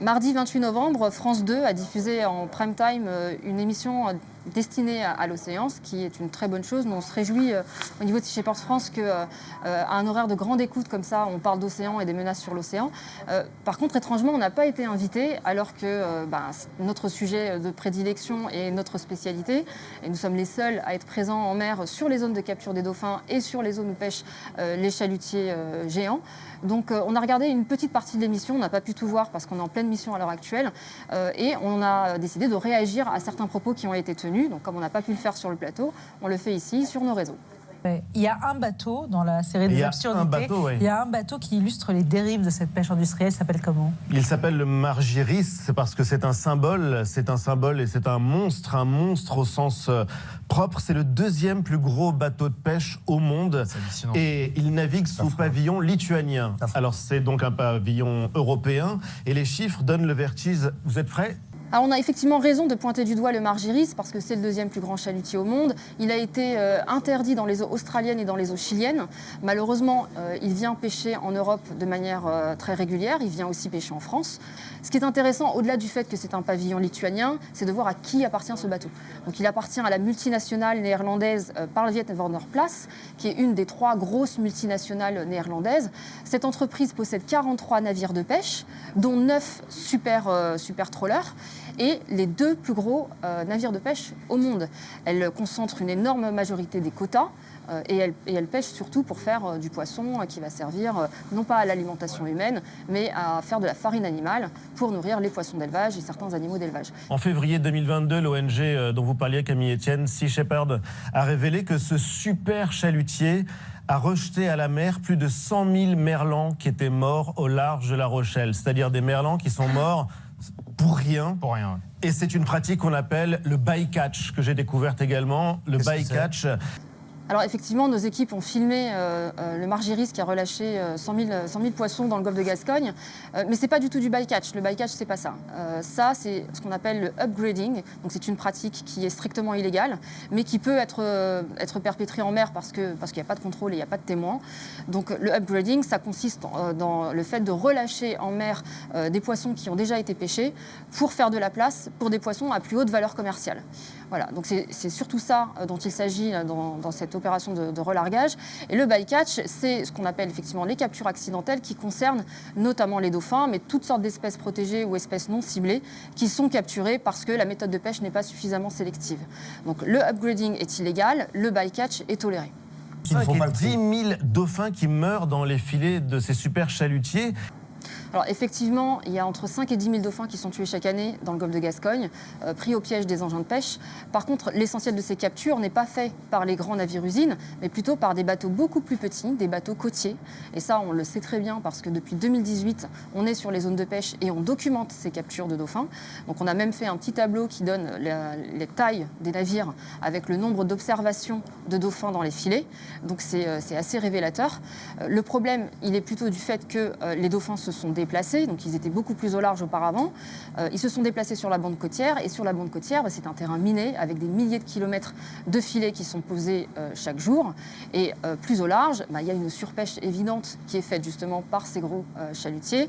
Mardi 28 novembre, France 2 a diffusé en prime time une émission destinée à l'océan, ce qui est une très bonne chose. Nous, on se réjouit au niveau de Sea Shepherd France qu'à un horaire de grande écoute comme ça, on parle d'océan et des menaces sur l'océan. Par contre, étrangement, on n'a pas été invité alors que notre sujet de prédilection est notre spécialité. Et nous sommes les seuls à être présents en mer sur les zones de capture des dauphins et sur les zones où pêchent les chalutiers géants. Donc on a regardé une petite partie de l'émission, on n'a pas pu tout voir parce qu'on est en pleine mission à l'heure actuelle et on a décidé de réagir à certains propos qui ont été tenus. Donc comme on n'a pas pu le faire sur le plateau, on le fait ici sur nos réseaux. Il y a un bateau dans la série des absurdités. Il y a un bateau qui illustre les dérives de cette pêche industrielle. Il s'appelle comment? Il s'appelle le Margiris. C'est parce que c'est un symbole et c'est un monstre au sens propre. C'est le deuxième plus gros bateau de pêche au monde et il navigue sous pavillon lituanien. Alors c'est donc un pavillon européen et les chiffres donnent le vertige. Vous êtes prêts? Alors on a effectivement raison de pointer du doigt le Margiris parce que c'est le deuxième plus grand chalutier au monde. Il a été interdit dans les eaux australiennes et dans les eaux chiliennes. Malheureusement, il vient pêcher en Europe de manière très régulière. Il vient aussi pêcher en France. Ce qui est intéressant, au-delà du fait que c'est un pavillon lituanien, c'est de voir à qui appartient ce bateau. Donc il appartient à la multinationale néerlandaise Parlviet Wernerplas, qui est une des 3 grosses multinationales néerlandaises. Cette entreprise possède 43 navires de pêche, dont 9 super trawlers. Et les 2 plus gros navires de pêche au monde. Elle concentre une énorme majorité des quotas et elle pêche surtout pour faire du poisson qui va servir non pas à l'alimentation humaine, mais à faire de la farine animale pour nourrir les poissons d'élevage et certains animaux d'élevage. En février 2022, l'ONG dont vous parliez, Camille Etienne, Sea Shepherd, a révélé que ce super chalutier a rejeté à la mer plus de 100 000 merlans qui étaient morts au large de La Rochelle. C'est-à-dire des merlans qui sont morts pour rien. Et c'est une pratique qu'on appelle le bycatch, que j'ai découverte également. Le bycatch. Alors effectivement, nos équipes ont filmé le Margiris qui a relâché 100 000 poissons dans le golfe de Gascogne, mais c'est pas du tout du bycatch. Le bycatch, c'est pas ça. Ça, c'est ce qu'on appelle le upgrading. Donc c'est une pratique qui est strictement illégale, mais qui peut être perpétrée en mer parce qu'il n'y a pas de contrôle et il n'y a pas de témoins. Donc le upgrading, ça consiste dans le fait de relâcher en mer des poissons qui ont déjà été pêchés pour faire de la place pour des poissons à plus haute valeur commerciale. Voilà, donc c'est surtout ça dont il s'agit dans cette opération de relargage. Et le bycatch, c'est ce qu'on appelle effectivement les captures accidentelles qui concernent notamment les dauphins, mais toutes sortes d'espèces protégées ou espèces non ciblées qui sont capturées parce que la méthode de pêche n'est pas suffisamment sélective. Donc le upgrading est illégal, le bycatch est toléré. Il faut 10 000 dauphins qui meurent dans les filets de ces super chalutiers. Alors effectivement, il y a entre 5 et 10 000 dauphins qui sont tués chaque année dans le golfe de Gascogne, pris au piège des engins de pêche. Par contre, l'essentiel de ces captures n'est pas fait par les grands navires-usines, mais plutôt par des bateaux beaucoup plus petits, des bateaux côtiers. Et ça, on le sait très bien parce que depuis 2018, on est sur les zones de pêche et on documente ces captures de dauphins. Donc on a même fait un petit tableau qui donne les tailles des navires avec le nombre d'observations de dauphins dans les filets. Donc c'est assez révélateur. Le problème, il est plutôt du fait que les dauphins se sont déplacés, donc ils étaient beaucoup plus au large auparavant. Ils se sont déplacés sur la bande côtière et sur la bande côtière, c'est un terrain miné avec des milliers de kilomètres de filets qui sont posés chaque jour. Et plus au large, il y a une surpêche évidente qui est faite justement par ces gros chalutiers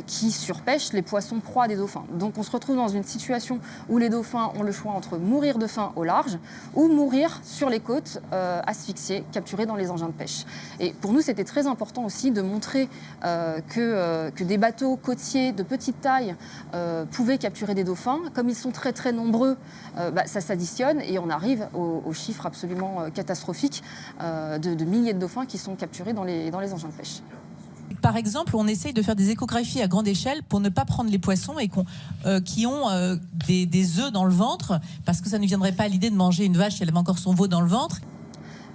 qui surpêchent les poissons proies des dauphins. Donc on se retrouve dans une situation où les dauphins ont le choix entre mourir de faim au large ou mourir sur les côtes asphyxiés, capturés dans les engins de pêche. Et pour nous, c'était très important aussi de montrer que des bateaux côtiers de petite taille pouvaient capturer des dauphins. Comme ils sont très très nombreux, ça s'additionne et on arrive aux chiffres absolument catastrophiques de milliers de dauphins qui sont capturés dans les engins de pêche. Par exemple, on essaye de faire des échographies à grande échelle pour ne pas prendre les poissons et qui ont des œufs dans le ventre, parce que ça ne viendrait pas à l'idée de manger une vache si elle avait encore son veau dans le ventre.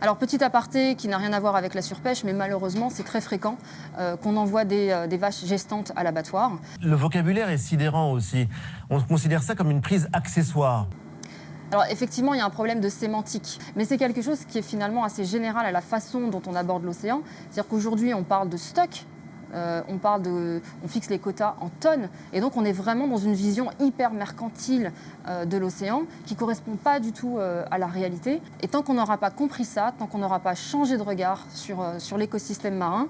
Alors, petit aparté qui n'a rien à voir avec la surpêche, mais malheureusement, c'est très fréquent qu'on envoie des vaches gestantes à l'abattoir. Le vocabulaire est sidérant aussi. On considère ça comme une prise accessoire. Alors effectivement, il y a un problème de sémantique, mais c'est quelque chose qui est finalement assez général à la façon dont on aborde l'océan. C'est-à-dire qu'aujourd'hui, on parle de stock, on fixe les quotas en tonnes, et donc on est vraiment dans une vision hyper mercantile de l'océan qui ne correspond pas du tout à la réalité. Et tant qu'on n'aura pas compris ça, tant qu'on n'aura pas changé de regard sur l'écosystème marin,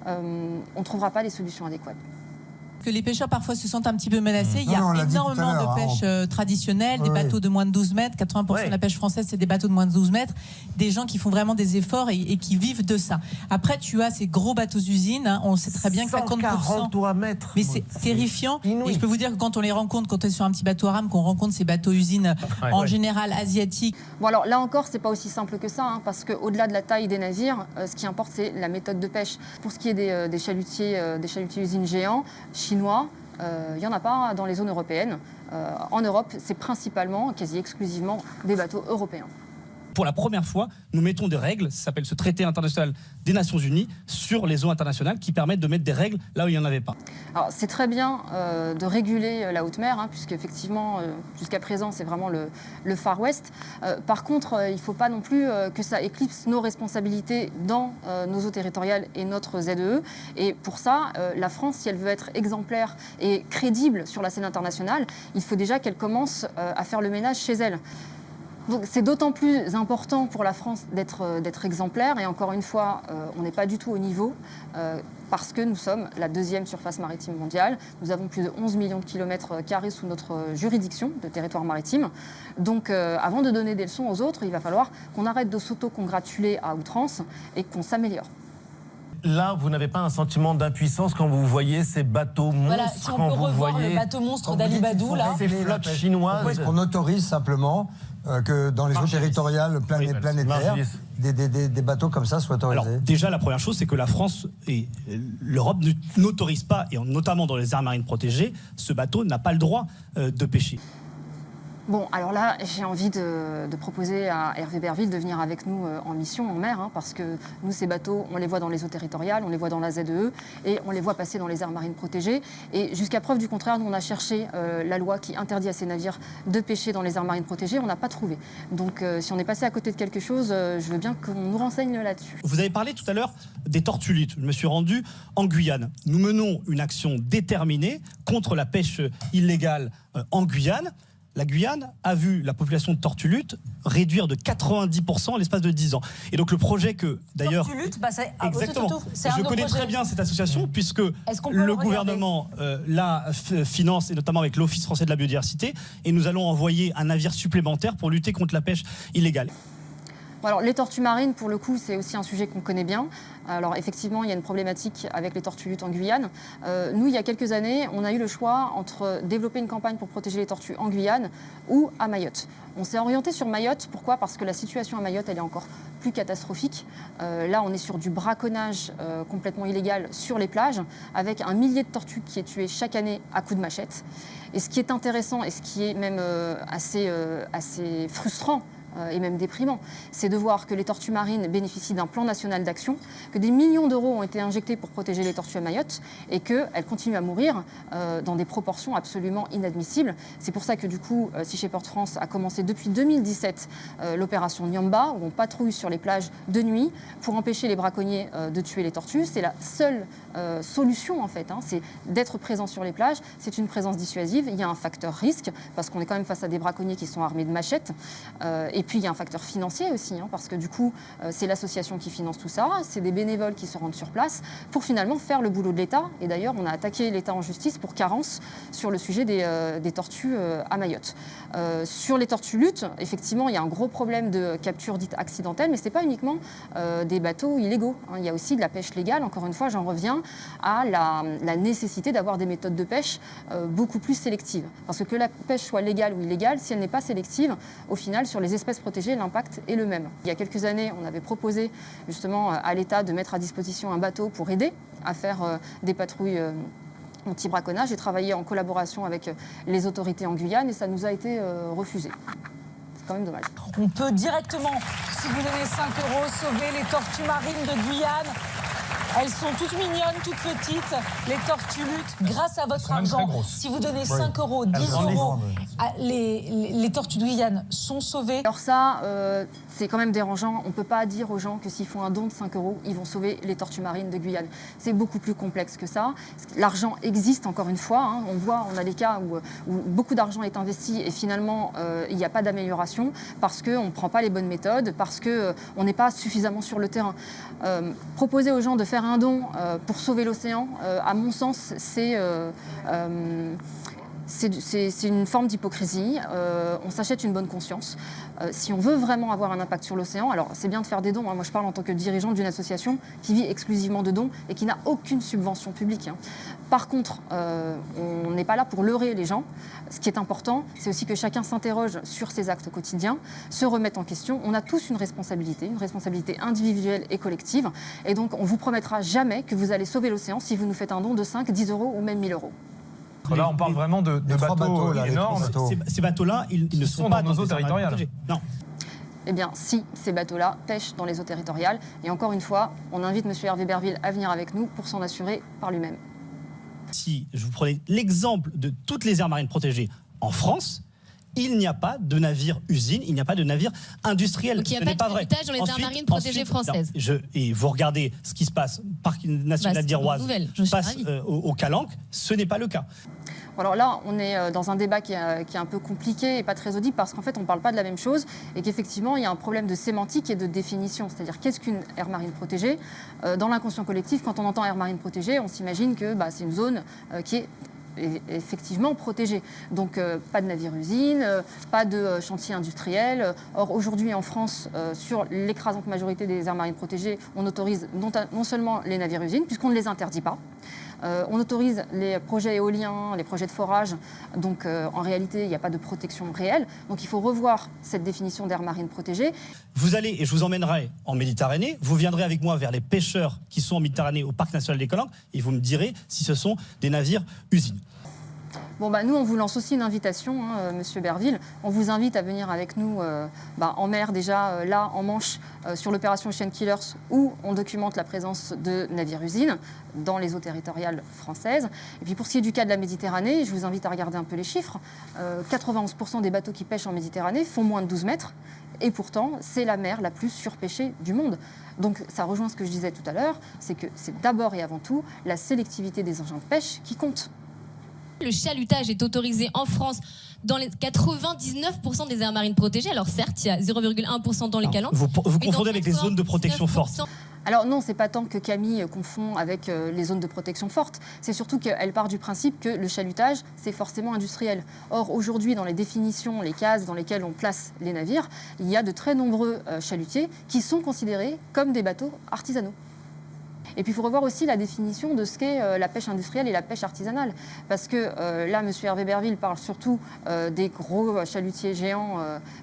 on ne trouvera pas les solutions adéquates. Que les pêcheurs parfois se sentent un petit peu menacés. Il y a on l'a dit tout à énormément l'heure, de pêche traditionnelle, des Oui. bateaux de moins de 12 mètres. 80% de la pêche française, c'est des bateaux de moins de 12 mètres. Des gens qui font vraiment des efforts et qui vivent de ça. Après, tu as ces gros bateaux-usines. Hein, on sait très bien que 50%. 140 mètres. Mais c'est terrifiant. Inouï. Et je peux vous dire que quand on les rencontre, quand on est sur un petit bateau à rame, qu'on rencontre ces bateaux-usines en général asiatiques. Bon alors là encore, c'est pas aussi simple que ça, hein, parce qu'au-delà de la taille des navires, ce qui importe, c'est la méthode de pêche. Pour ce qui est des chalutiers usines géants, chinois, il n'y en a pas dans les zones européennes. En Europe, c'est principalement, quasi exclusivement, des bateaux européens. Pour la première fois, nous mettons des règles, ça s'appelle ce traité international des Nations Unies, sur les eaux internationales qui permettent de mettre des règles là où il n'y en avait pas. Alors c'est très bien de réguler la haute mer, hein, puisqu'effectivement, jusqu'à présent, c'est vraiment le Far West. Par contre, il ne faut pas non plus que ça éclipse nos responsabilités dans nos eaux territoriales et notre ZEE. Et pour ça, la France, si elle veut être exemplaire et crédible sur la scène internationale, il faut déjà qu'elle commence à faire le ménage chez elle. Donc c'est d'autant plus important pour la France d'être exemplaire. Et encore une fois, on n'est pas du tout au niveau parce que nous sommes la deuxième surface maritime mondiale. Nous avons plus de 11 millions de kilomètres carrés sous notre juridiction de territoire maritime. Donc avant de donner des leçons aux autres, il va falloir qu'on arrête de s'auto-congratuler à outrance et qu'on s'améliore. Là, vous n'avez pas un sentiment d'impuissance quand vous voyez ces bateaux monstres, Voilà, si on quand peut vous revoir voyez le bateau monstre d'Ali Badou, là. ces flottes chinoises. On autorise simplement que dans les eaux territoriales planétaires, des bateaux comme ça soient autorisés. Alors déjà, la première chose, c'est que la France et l'Europe n'autorisent pas, et notamment dans les aires marines protégées, ce bateau n'a pas le droit de pêcher. Bon, alors là, j'ai envie de proposer à Hervé Berville de venir avec nous en mission en mer, hein, parce que nous, ces bateaux, on les voit dans les eaux territoriales, on les voit dans la ZEE, et on les voit passer dans les aires marines protégées. Et jusqu'à preuve du contraire, nous, on a cherché la loi qui interdit à ces navires de pêcher dans les aires marines protégées, on n'a pas trouvé. Donc, si on est passé à côté de quelque chose, je veux bien qu'on nous renseigne là-dessus. Vous avez parlé tout à l'heure des tortues luttes. Je me suis rendu en Guyane. Nous menons une action déterminée contre la pêche illégale en Guyane. La Guyane a vu la population de tortues luttes réduire de 90% en l'espace de 10 ans. Et donc le projet que, d'ailleurs... Tortues luttes, c'est exactement. c'est Je connais très bien cette association puisque le gouvernement la finance, et notamment avec l'Office français de la biodiversité, et nous allons envoyer un navire supplémentaire pour lutter contre la pêche illégale. Alors, les tortues marines, pour le coup, c'est aussi un sujet qu'on connaît bien. Alors, effectivement, il y a une problématique avec les tortues luttes en Guyane. Nous, il y a quelques années, on a eu le choix entre développer une campagne pour protéger les tortues en Guyane ou à Mayotte. On s'est orienté sur Mayotte. Pourquoi ? Parce que la situation à Mayotte, elle est encore plus catastrophique. Là, on est sur du braconnage complètement illégal sur les plages, avec 1 millier de tortues qui est tué chaque année à coups de machette. Et ce qui est intéressant et ce qui est même assez frustrant, et même déprimant, c'est de voir que les tortues marines bénéficient d'un plan national d'action, que des millions d'euros ont été injectés pour protéger les tortues à Mayotte et qu'elles continuent à mourir dans des proportions absolument inadmissibles. C'est pour ça que du coup, Sea Shepherd France a commencé depuis 2017 l'opération Nyamba, où on patrouille sur les plages de nuit pour empêcher les braconniers de tuer les tortues. C'est la seule solution en fait, hein, c'est d'être présent sur les plages. C'est une présence dissuasive. Il y a un facteur risque parce qu'on est quand même face à des braconniers qui sont armés de machettes. Et puis, il y a un facteur financier aussi, hein, parce que du coup, c'est l'association qui finance tout ça, c'est des bénévoles qui se rendent sur place pour finalement faire le boulot de l'État. Et d'ailleurs, on a attaqué l'État en justice pour carence sur le sujet des tortues à Mayotte. Sur les tortues luttes, effectivement, il y a un gros problème de capture dite accidentelle, mais ce n'est pas uniquement des bateaux illégaux, hein. Il y a aussi de la pêche légale. Encore une fois, j'en reviens à la nécessité d'avoir des méthodes de pêche beaucoup plus sélectives. Parce que la pêche soit légale ou illégale, si elle n'est pas sélective, au final, sur les espèces protégées, l'impact est le même. Il y a quelques années, on avait proposé justement à l'État de mettre à disposition un bateau pour aider à faire des patrouilles anti-braconnage. J'ai travaillé en collaboration avec les autorités en Guyane et ça nous a été refusé. C'est quand même dommage. On peut directement, si vous donnez 5 €, sauver les tortues marines de Guyane. Elles sont toutes mignonnes, toutes petites, les tortues luttes, grâce à votre argent. Si vous donnez 5 €, 10 €, les tortues de Guyane sont sauvées. Alors ça, c'est quand même dérangeant. On ne peut pas dire aux gens que s'ils font un don de 5 €, ils vont sauver les tortues marines de Guyane. C'est beaucoup plus complexe que ça. L'argent existe encore une fois, hein. On a des cas où beaucoup d'argent est investi et finalement, il n'y a pas d'amélioration parce qu'on ne prend pas les bonnes méthodes, parce qu'on n'est pas suffisamment sur le terrain. Proposer aux gens de faire faire un don pour sauver l'océan, à mon sens, c'est une forme d'hypocrisie. On s'achète une bonne conscience. Si on veut vraiment avoir un impact sur l'océan, alors c'est bien de faire des dons. Hein. Moi, je parle en tant que dirigeante d'une association qui vit exclusivement de dons et qui n'a aucune subvention publique. Hein. Par contre, on n'est pas là pour leurrer les gens. Ce qui est important, c'est aussi que chacun s'interroge sur ses actes quotidiens, se remette en question. On a tous une responsabilité individuelle et collective. Et donc, on ne vous promettra jamais que vous allez sauver l'océan si vous nous faites un don de 5, 10 euros ou même 1 000 euros. Là, on parle vraiment de bateaux énormes. Ces bateaux-là, ils ne sont pas dans nos eaux territoriales. Non. Eh bien, si, ces bateaux-là pêchent dans les eaux territoriales. Et encore une fois, on invite M. Hervé Berville à venir avec nous pour s'en assurer par lui-même. Si je vous prenais l'exemple de toutes les aires marines protégées en France, il n'y a pas de navire-usine, il n'y a pas de navire industriel. Donc il n'y a pas de héritage dans les aires marines protégées françaises. Et vous regardez ce qui se passe, Parc national d'Iroise passe au Calanque, ce n'est pas le cas. Alors là, on est dans un débat qui est un peu compliqué et pas très audible parce qu'en fait, on ne parle pas de la même chose et qu'effectivement, il y a un problème de sémantique et de définition. C'est-à-dire, qu'est-ce qu'une aire marine protégée ? Dans l'inconscient collectif, quand on entend aire marine protégée, on s'imagine que c'est une zone qui est effectivement protégée. Donc, pas de navire-usine, pas de chantier industriel. Or, aujourd'hui, en France, sur l'écrasante majorité des aires marines protégées, on autorise non seulement les navires-usines, puisqu'on ne les interdit pas. On autorise les projets éoliens, les projets de forage. Donc, en réalité, il n'y a pas de protection réelle. Donc, il faut revoir cette définition d'aire marine protégée. Vous allez, et je vous emmènerai en Méditerranée, vous viendrez avec moi vers les pêcheurs qui sont en Méditerranée au Parc national des Calanques, et vous me direz si ce sont des navires-usines. Bon, nous, on vous lance aussi une invitation, hein, Monsieur Berville. On vous invite à venir avec nous en mer, déjà, là, en Manche, sur l'opération Ocean Killers, où on documente la présence de navires-usines dans les eaux territoriales françaises. Et puis, pour ce qui est du cas de la Méditerranée, je vous invite à regarder un peu les chiffres. 91% des bateaux qui pêchent en Méditerranée font moins de 12 mètres. Et pourtant, c'est la mer la plus surpêchée du monde. Donc, ça rejoint ce que je disais tout à l'heure, c'est que c'est d'abord et avant tout la sélectivité des engins de pêche qui compte. Le chalutage est autorisé en France dans les 99% des aires marines protégées. Alors certes, il y a 0,1% dans les calanques. Vous confondez avec les zones de protection forte. Alors non, c'est pas tant que Camille confond avec les zones de protection forte. C'est surtout qu'elle part du principe que le chalutage, c'est forcément industriel. Or, aujourd'hui, dans les définitions, les cases dans lesquelles on place les navires, il y a de très nombreux chalutiers qui sont considérés comme des bateaux artisanaux. Et puis, il faut revoir aussi la définition de ce qu'est la pêche industrielle et la pêche artisanale. Parce que là, M. Hervé Berville parle surtout des gros chalutiers géants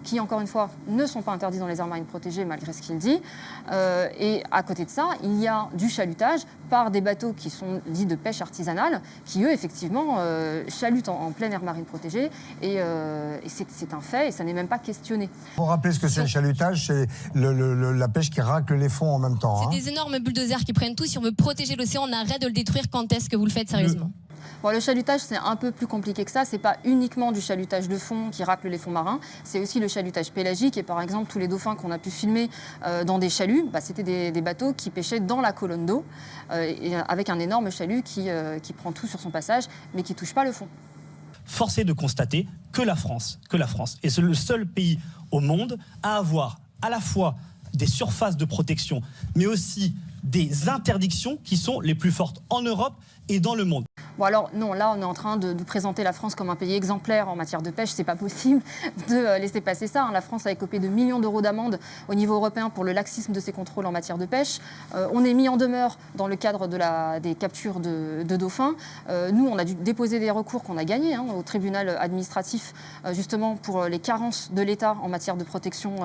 qui, encore une fois, ne sont pas interdits dans les aires marines protégées, malgré ce qu'il dit. Et à côté de ça, il y a du chalutage par des bateaux qui sont dits de pêche artisanale, qui, eux, effectivement, chalutent en pleine aire marine protégée. Et c'est un fait, et ça n'est même pas questionné. Pour rappeler ce que c'est le chalutage, c'est la pêche qui racle les fonds en même temps. C'est des énormes bulldozers qui prennent tout. Si on veut protéger l'océan, on arrête de le détruire. Quand est-ce que vous le faites sérieusement ? Bon, le chalutage, c'est un peu plus compliqué que ça. Ce n'est pas uniquement du chalutage de fond qui racle les fonds marins. C'est aussi le chalutage pélagique. Et par exemple, tous les dauphins qu'on a pu filmer dans des chaluts, c'était des bateaux qui pêchaient dans la colonne d'eau, avec un énorme chalut qui prend tout sur son passage, mais qui ne touche pas le fond. Force est de constater que la France est le seul pays au monde à avoir à la fois des surfaces de protection, mais aussi des interdictions qui sont les plus fortes en Europe et dans le monde. Bon alors non, là on est en train de présenter la France comme un pays exemplaire en matière de pêche. C'est pas possible de laisser passer ça. Hein. La France a écopé de millions d'euros d'amende au niveau européen pour le laxisme de ses contrôles en matière de pêche. On est mis en demeure dans le cadre des captures de dauphins. Nous, on a dû déposer des recours qu'on a gagnés au tribunal administratif justement pour les carences de l'État en matière de protection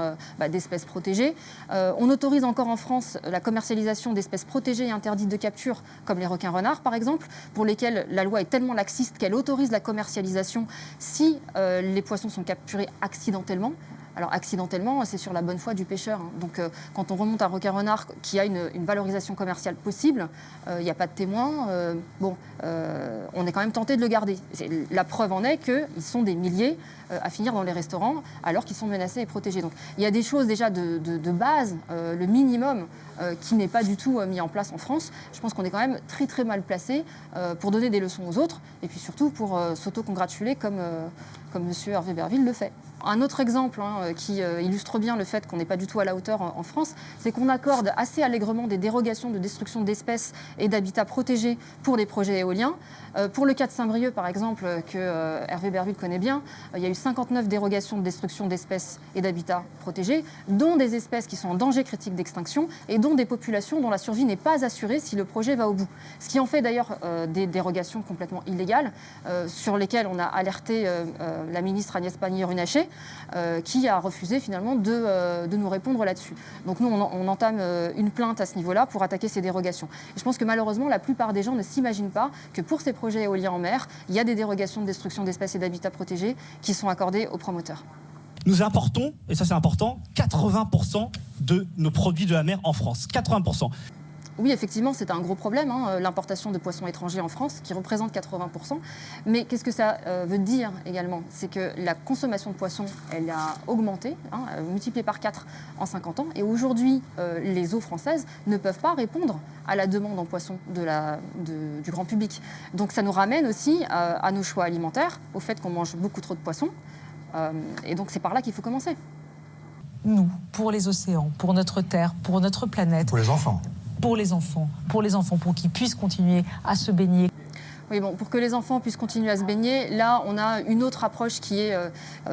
d'espèces protégées. On autorise encore en France la commercialisation d'espèces protégées et interdites de capture, comme les requins-renards par exemple, pour lesquels la loi est tellement laxiste qu'elle autorise la commercialisation si les poissons sont capturés accidentellement. Alors accidentellement, c'est sur la bonne foi du pêcheur. Hein. Donc quand on remonte un requin-renard qui a une valorisation commerciale possible, il n'y a pas de témoin, on est quand même tenté de le garder. La preuve en est qu'ils sont des milliers à finir dans les restaurants alors qu'ils sont menacés et protégés. Donc il y a des choses déjà de base, le minimum, qui n'est pas du tout mis en place en France. Je pense qu'on est quand même très très mal placé pour donner des leçons aux autres et puis surtout pour s'auto-congratuler comme M. Hervé Berville le fait. Un autre exemple qui illustre bien le fait qu'on n'est pas du tout à la hauteur en France, c'est qu'on accorde assez allègrement des dérogations de destruction d'espèces et d'habitats protégés pour des projets éoliens. Pour le cas de Saint-Brieuc, par exemple, que Hervé Berville connaît bien, il y a eu 59 dérogations de destruction d'espèces et d'habitats protégés, dont des espèces qui sont en danger critique d'extinction et dont des populations dont la survie n'est pas assurée si le projet va au bout. Ce qui en fait d'ailleurs des dérogations complètement illégales, sur lesquelles on a alerté la ministre Agnès Pannier-Runacher, qui a refusé finalement de nous répondre là-dessus. Donc nous, on entame une plainte à ce niveau-là pour attaquer ces dérogations. Et je pense que malheureusement, la plupart des gens ne s'imaginent pas que pour ces projets éoliens en mer, il y a des dérogations de destruction d'espèces et d'habitats protégés qui sont accordées aux promoteurs. Nous importons, et ça c'est important, 80% de nos produits de la mer en France. 80%. Oui, effectivement, c'est un gros problème, l'importation de poissons étrangers en France, qui représente 80%. Mais qu'est-ce que ça veut dire également? C'est que la consommation de poissons, elle a augmenté, multiplié par 4 en 50 ans. Et aujourd'hui, les eaux françaises ne peuvent pas répondre à la demande en poissons du grand public. Donc ça nous ramène aussi à nos choix alimentaires, au fait qu'on mange beaucoup trop de poissons. Et donc c'est par là qu'il faut commencer. Nous, pour les océans, pour notre terre, pour notre planète. Pour les enfants. Pour les enfants, pour qu'ils puissent continuer à se baigner. Oui, bon, pour que les enfants puissent continuer à se baigner, là, on a une autre approche qui est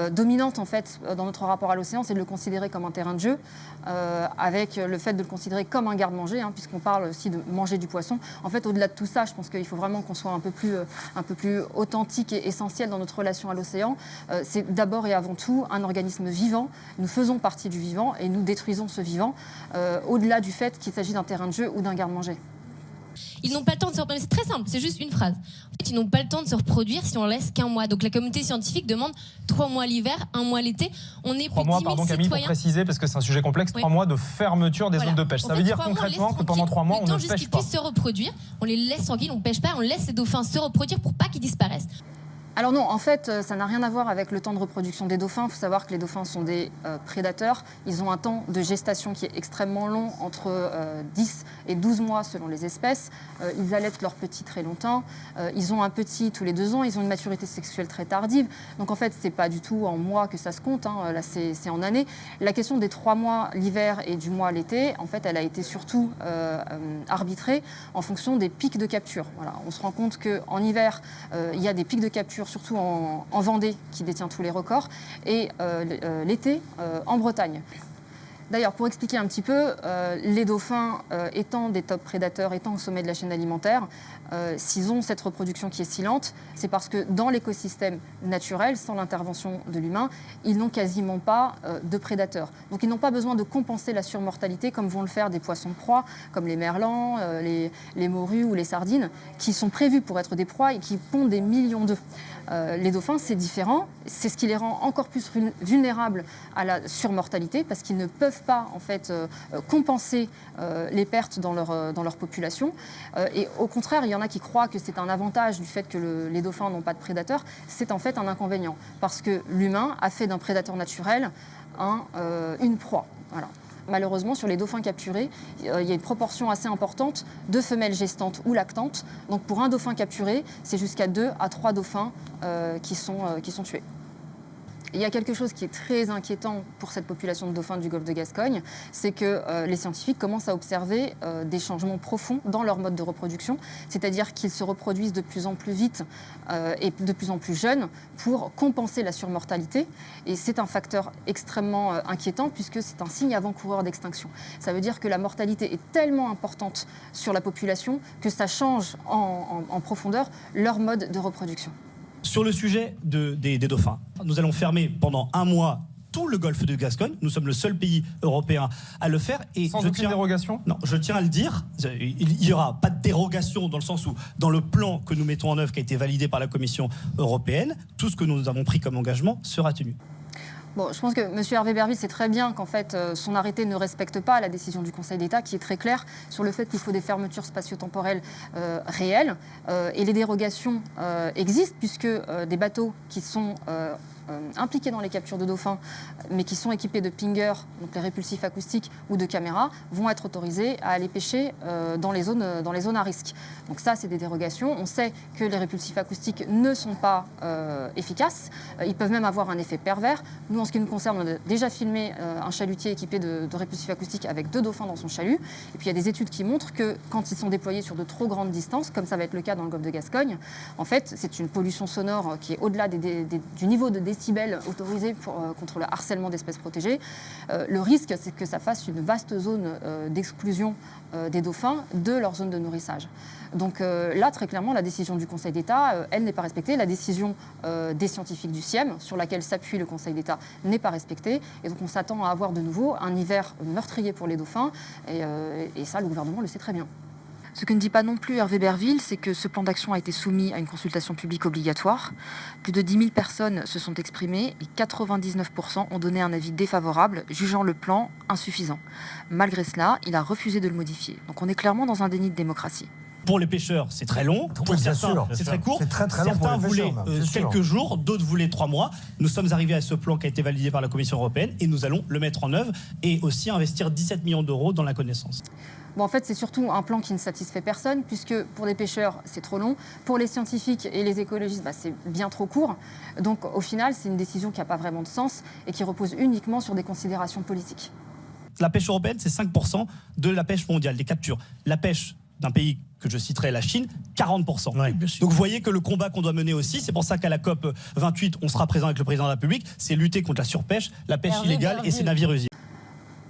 dominante, en fait, dans notre rapport à l'océan, c'est de le considérer comme un terrain de jeu, avec le fait de le considérer comme un garde-manger, puisqu'on parle aussi de manger du poisson. En fait, au-delà de tout ça, je pense qu'il faut vraiment qu'on soit un peu plus authentique et essentiel dans notre relation à l'océan. C'est d'abord et avant tout un organisme vivant. Nous faisons partie du vivant et nous détruisons ce vivant, au-delà du fait qu'il s'agit d'un terrain de jeu ou d'un garde-manger. Ils n'ont pas le temps de se reproduire. C'est très simple, c'est juste une phrase. En fait, ils n'ont pas le temps de se reproduire si on laisse qu'un mois. Donc la communauté scientifique demande 3 mois l'hiver, 1 mois l'été. On est 3 plus de 10 mois, 000 pardon Camille, pour citoyens. préciser, parce que c'est un sujet complexe, 3 mois de fermeture des zones de pêche. Ça veut dire concrètement que pendant 3 mois, on ne pêche pas. Juste qu'ils puissent se reproduire, on les laisse tranquilles, on ne pêche pas, on laisse ces dauphins se reproduire pour pas qu'ils disparaissent. Alors non, en fait, ça n'a rien à voir avec le temps de reproduction des dauphins. Il faut savoir que les dauphins sont des prédateurs. Ils ont un temps de gestation qui est extrêmement long, entre 10 et 12 mois selon les espèces. Ils allaitent leurs petits très longtemps. Ils ont un petit tous les 2 ans. Ils ont une maturité sexuelle très tardive. Donc en fait, c'est pas du tout en mois que ça se compte. Là, c'est en années. La question des 3 mois l'hiver et du mois l'été, en fait, elle a été surtout arbitrée en fonction des pics de capture. Voilà. On se rend compte qu'en hiver, il y a des pics de capture surtout en Vendée, qui détient tous les records, et l'été en Bretagne. D'ailleurs, pour expliquer un petit peu, les dauphins étant des top prédateurs, étant au sommet de la chaîne alimentaire, s'ils ont cette reproduction qui est si lente, c'est parce que dans l'écosystème naturel, sans l'intervention de l'humain, ils n'ont quasiment pas de prédateurs. Donc ils n'ont pas besoin de compenser la surmortalité comme vont le faire des poissons de proie, comme les merlans, les morues ou les sardines, qui sont prévus pour être des proies et qui pondent des millions d'œufs. Les dauphins, c'est différent. C'est ce qui les rend encore plus vulnérables à la surmortalité parce qu'ils ne peuvent pas en fait, compenser les pertes dans leur population. Et au contraire, il y en a qui croient que c'est un avantage du fait que les dauphins n'ont pas de prédateurs. C'est en fait un inconvénient parce que l'humain a fait d'un prédateur naturel une proie. Voilà. Malheureusement, sur les dauphins capturés, il y a une proportion assez importante de femelles gestantes ou lactantes. Donc pour un dauphin capturé, c'est jusqu'à 2 à 3 dauphins qui sont tués. Il y a quelque chose qui est très inquiétant pour cette population de dauphins du golfe de Gascogne, c'est que les scientifiques commencent à observer des changements profonds dans leur mode de reproduction, c'est-à-dire qu'ils se reproduisent de plus en plus vite et de plus en plus jeunes pour compenser la surmortalité. Et c'est un facteur extrêmement inquiétant puisque c'est un signe avant-coureur d'extinction. Ça veut dire que la mortalité est tellement importante sur la population que ça change en profondeur leur mode de reproduction. Sur le sujet des dauphins, nous allons fermer pendant 1 mois tout le golfe de Gascogne. Nous sommes le seul pays européen à le faire. Et sans aucune dérogation ? Non, je tiens à le dire. Il n'y aura pas de dérogation dans le sens où, dans le plan que nous mettons en œuvre, qui a été validé par la Commission européenne, tout ce que nous avons pris comme engagement sera tenu. Bon, je pense que M. Hervé Berville sait très bien qu'en fait, son arrêté ne respecte pas la décision du Conseil d'État qui est très claire sur le fait qu'il faut des fermetures spatio-temporelles réelles. Et les dérogations existent puisque des bateaux qui sont impliqués dans les captures de dauphins, mais qui sont équipés de pingers, donc les répulsifs acoustiques, ou de caméras, vont être autorisés à aller pêcher dans les zones à risque. Donc ça, c'est des dérogations. On sait que les répulsifs acoustiques ne sont pas efficaces. Ils peuvent même avoir un effet pervers. Nous, en ce qui nous concerne, on a déjà filmé un chalutier équipé de répulsifs acoustiques avec 2 dauphins dans son chalut. Et puis il y a des études qui montrent que quand ils sont déployés sur de trop grandes distances, comme ça va être le cas dans le golfe de Gascogne, en fait, c'est une pollution sonore qui est au-delà du niveau de décibels autorisé contre le harcèlement d'espèces protégées. Le risque, c'est que ça fasse une vaste zone d'exclusion des dauphins de leur zone de nourrissage. Donc là, très clairement, la décision du Conseil d'État, elle n'est pas respectée. La décision des scientifiques du CIEM, sur laquelle s'appuie le Conseil d'État, n'est pas respectée. Et donc on s'attend à avoir de nouveau un hiver meurtrier pour les dauphins. Et ça, le gouvernement le sait très bien. Ce que ne dit pas non plus Hervé Berville, c'est que ce plan d'action a été soumis à une consultation publique obligatoire. Plus de 10 000 personnes se sont exprimées et 99% ont donné un avis défavorable, jugeant le plan insuffisant. Malgré cela, il a refusé de le modifier. Donc on est clairement dans un déni de démocratie. Pour les pêcheurs, c'est très long. Pour certains, c'est très court. C'est très long. Certains voulaient quelques jours, d'autres voulaient 3 mois. Nous sommes arrivés à ce plan qui a été validé par la Commission européenne et nous allons le mettre en œuvre et aussi investir 17 millions d'euros dans la connaissance. Bon, en fait, c'est surtout un plan qui ne satisfait personne, puisque pour les pêcheurs, c'est trop long. Pour les scientifiques et les écologistes, c'est bien trop court. Donc, au final, c'est une décision qui n'a pas vraiment de sens et qui repose uniquement sur des considérations politiques. La pêche européenne, c'est 5% de la pêche mondiale, des captures. La pêche d'un pays que je citerai, la Chine, 40%. Oui, donc vous voyez que le combat qu'on doit mener aussi, c'est pour ça qu'à la COP 28, on sera présent avec le président de la République, c'est lutter contre la surpêche, la pêche illégale et ses navires usines.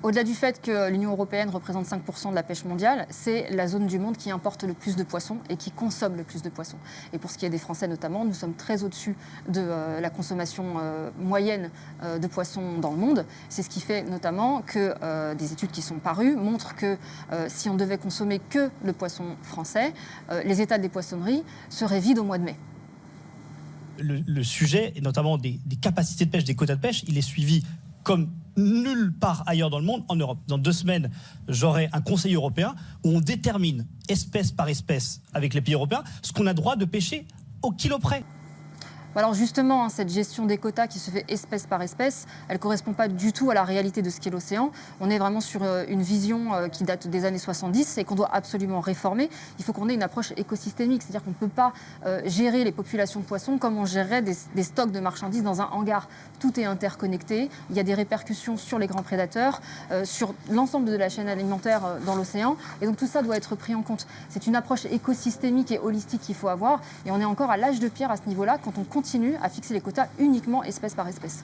Au-delà du fait que l'Union européenne représente 5% de la pêche mondiale, c'est la zone du monde qui importe le plus de poissons et qui consomme le plus de poissons. Et pour ce qui est des Français notamment, nous sommes très au-dessus de la consommation moyenne de poissons dans le monde. C'est ce qui fait notamment que des études qui sont parues montrent que si on devait consommer que le poisson français, les étals des poissonneries seraient vides au mois de mai. Le sujet, et notamment des capacités de pêche, des quotas de pêche, il est suivi comme nulle part ailleurs dans le monde, en Europe. Dans 2 semaines, j'aurai un Conseil européen où on détermine espèce par espèce avec les pays européens ce qu'on a droit de pêcher au kilo près. Alors justement, cette gestion des quotas qui se fait espèce par espèce, elle ne correspond pas du tout à la réalité de ce qu'est l'océan. On est vraiment sur une vision qui date des années 70 et qu'on doit absolument réformer. Il faut qu'on ait une approche écosystémique, c'est-à-dire qu'on ne peut pas gérer les populations de poissons comme on gérerait des stocks de marchandises dans un hangar. Tout est interconnecté, il y a des répercussions sur les grands prédateurs, sur l'ensemble de la chaîne alimentaire dans l'océan, et donc tout ça doit être pris en compte. C'est une approche écosystémique et holistique qu'il faut avoir, et on est encore à l'âge de pierre à ce niveau-là quand on continue à fixer les quotas uniquement espèce par espèce.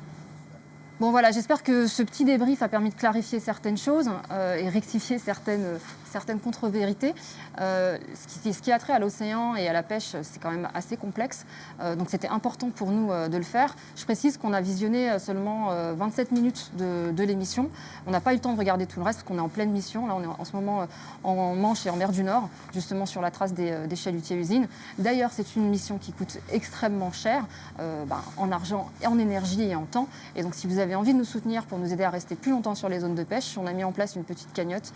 Bon voilà, j'espère que ce petit débrief a permis de clarifier certaines choses et rectifier certaines contre-vérités. Ce qui a trait à l'océan et à la pêche, c'est quand même assez complexe. Donc c'était important pour nous de le faire. Je précise qu'on a visionné seulement 27 minutes de l'émission. On n'a pas eu le temps de regarder tout le reste parce qu'on est en pleine mission. Là, on est en ce moment en Manche et en mer du Nord, justement sur la trace des chalutiers usines. D'ailleurs, c'est une mission qui coûte extrêmement cher, en argent, en énergie et en temps. Et donc si vous avez envie de nous soutenir pour nous aider à rester plus longtemps sur les zones de pêche, on a mis en place une petite cagnotte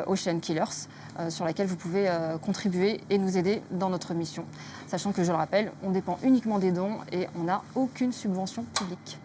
Ocean Killers sur laquelle vous pouvez contribuer et nous aider dans notre mission. Sachant que, je le rappelle, on dépend uniquement des dons et on n'a aucune subvention publique.